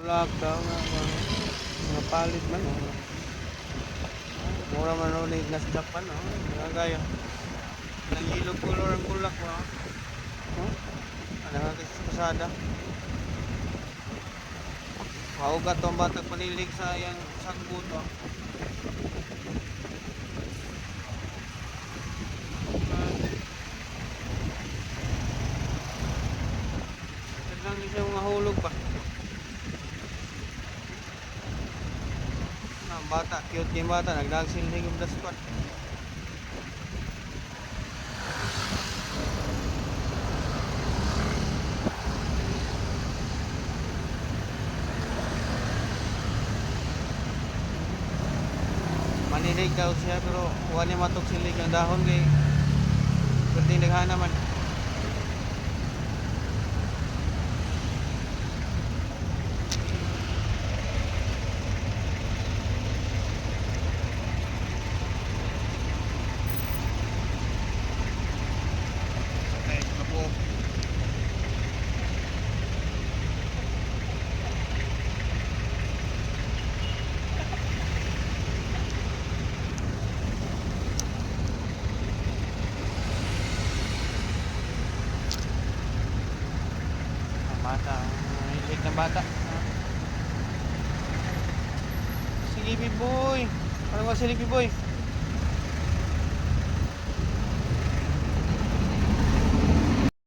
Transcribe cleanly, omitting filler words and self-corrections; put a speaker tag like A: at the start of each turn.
A: Black daw nga mga palit man oh. Mura man ulit na sa Japan oh. Mga gaya. Nang yellow color ang bulak mo oh. Ano nga kasi sa pasada. Maugat ang batag panilig sa yang sagbot oh. Lang siya mahulog ba? Ang bata, cute yung bata, nagdagsilhig yung the squad. Manilig daw siya pero wala niya matok silig ang dahon kay kunting daghana man. Okay, mabuo. Bata, hilig ng bata. Sleepy boy. Ano ba sleepy boy?